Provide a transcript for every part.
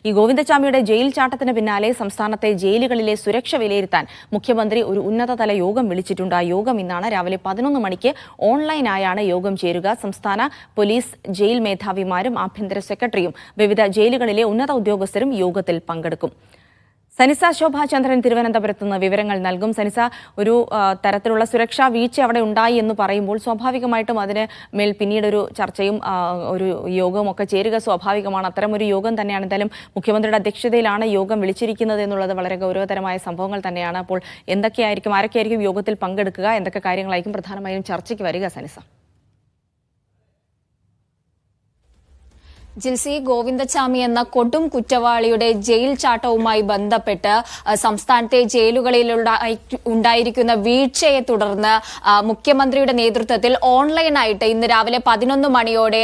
ഈ ഗോവിന്ദച്ചാമിയുടെ ജയിൽ ചാട്ടത്തിന് പിന്നാലെ സംസ്ഥാനത്തെ ജയിലുകളിലെ സുരക്ഷ വിലയിരുത്താൻ മുഖ്യമന്ത്രി ഒരു ഉന്നതതല യോഗം വിളിച്ചിട്ടുണ്ട്. ആ യോഗം ഇന്നാണ് രാവിലെ 11 മണിക്ക് ഓൺലൈനായാണ് യോഗം ചേരുക. സംസ്ഥാന പോലീസ് ജയിൽ മേധാവിമാരും ആഭ്യന്തര സെക്രട്ടറിയും വിവിധ ജയിലുകളിലെ ഉന്നത ഉദ്യോഗസ്ഥരും യോഗത്തിൽ പങ്കെടുക്കും. സനിസ ശോഭാചന്ദ്രൻ തിരുവനന്തപുരത്ത് നിന്ന് വിവരങ്ങൾ നൽകും. സനിസ, ഒരു തരത്തിലുള്ള സുരക്ഷാ വീഴ്ച അവിടെ ഉണ്ടായി എന്ന് പറയുമ്പോൾ സ്വാഭാവികമായിട്ടും അതിന് മേൽ പിന്നീടൊരു ചർച്ചയും ഒരു യോഗവും ഒക്കെ ചേരുക സ്വാഭാവികമാണ്. അത്തരം ഒരു യോഗം തന്നെയാണ്. എന്തായാലും മുഖ്യമന്ത്രിയുടെ അധ്യക്ഷതയിലാണ് യോഗം വിളിച്ചിരിക്കുന്നത് എന്നുള്ളത് വളരെ ഗൗരവതരമായ സംഭവങ്ങൾ തന്നെയാണ്. അപ്പോൾ ആരൊക്കെയായിരിക്കും യോഗത്തിൽ പങ്കെടുക്കുക, എന്തൊക്കെ കാര്യങ്ങളായിരിക്കും പ്രധാനമായും ചർച്ചയ്ക്ക് വരിക സനിസ? ജിൽസി, ഗോവിന്ദച്ചാമി എന്ന കൊടും കുറ്റവാളിയുടെ ജയിൽ ചാട്ടവുമായി ബന്ധപ്പെട്ട് സംസ്ഥാനത്തെ ജയിലുകളിൽ ഉണ്ടായിരിക്കുന്ന വീഴ്ചയെ തുടർന്ന് മുഖ്യമന്ത്രിയുടെ നേതൃത്വത്തിൽ ഓൺലൈനായിട്ട് ഇന്ന് രാവിലെ 11 മണിയോടെ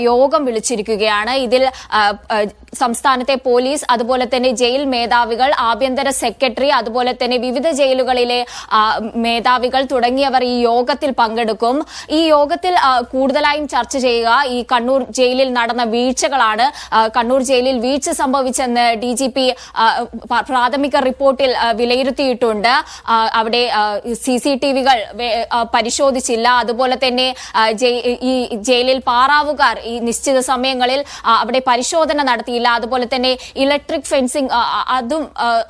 യോഗം വിളിച്ചിരിക്കുകയാണ്. ഇതിൽ സംസ്ഥാനത്തെ പോലീസ്, അതുപോലെ തന്നെ ജയിൽ മേധാവികൾ, ആഭ്യന്തര സെക്രട്ടറി, അതുപോലെ തന്നെ വിവിധ ജയിലുകളിലെ മേധാവികൾ തുടങ്ങിയവർ ഈ യോഗത്തിൽ പങ്കെടുക്കും. ഈ യോഗത്തിൽ കൂടുതലായും ചർച്ച ചെയ്യുക ഈ കണ്ണൂർ ജയിലിൽ നടന്ന വീഴ്ചകളാണ്. കണ്ണൂർ ജയിലിൽ വീഴ്ച സംഭവിച്ചെന്ന് DGP പ്രാഥമിക റിപ്പോർട്ടിൽ വിലയിരുത്തിയിട്ടുണ്ട്. അവിടെ CCTVകൾ പരിശോധിച്ചില്ല. അതുപോലെ തന്നെ ഈ ജയിലിൽ പാറാവുകാർ ഈ നിശ്ചിത സമയങ്ങളിൽ അവിടെ പരിശോധന നടത്തിയില്ല. അതുപോലെ തന്നെ ഇലക്ട്രിക് ഫെൻസിംഗ് അതും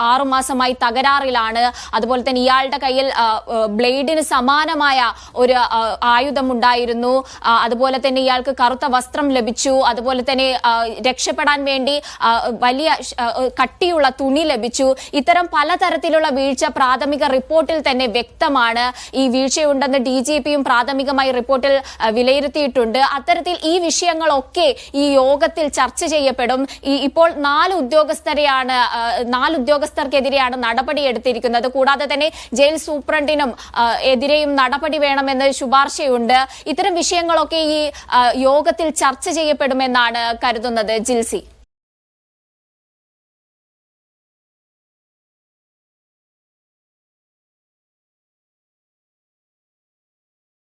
6 മാസമായി തകരാറിലാണ്. അതുപോലെ തന്നെ ഇയാളുടെ കയ്യിൽ ബ്ലേഡിന് സമാനമായ ഒരു ആയുധമുണ്ടായിരുന്നു. അതുപോലെ തന്നെ ഇയാൾക്ക് കറുത്ത വസ്ത്രം ലഭിച്ചു. അതുപോലെ തന്നെ രക്ഷപ്പെടാൻ വേണ്ടി വലിയ കട്ടിയുള്ള തുണി ലഭിച്ചു. ഇത്തരം പലതരത്തിലുള്ള വീഴ്ച പ്രാഥമിക റിപ്പോർട്ടിൽ തന്നെ വ്യക്തമാണ്. ഈ വീഴ്ചയുണ്ടെന്ന് DGPയും പ്രാഥമികമായി റിപ്പോർട്ടിൽ വിലയിരുത്തിയിട്ടുണ്ട്. അത്തരത്തിൽ ഈ വിഷയങ്ങളൊക്കെ ഈ യോഗത്തിൽ ചർച്ച ചെയ്യപ്പെടും. ഇപ്പോൾ 4 ഉദ്യോഗസ്ഥർക്കെതിരെയാണ് നടപടിയെടുത്തിരിക്കുന്നത്. കൂടാതെ തന്നെ ജയിൽ സൂപ്രണ്ടിനും എതിരെയും നടപടി വേണമെന്ന് ശുപാർശയുണ്ട്. ഇത്തരം വിഷയങ്ങളൊക്കെ ഈ യോഗത്തിൽ ചർച്ച ചെയ്യപ്പെടുമെന്നാണ് കരുതുന്നത്. ജിൽസി.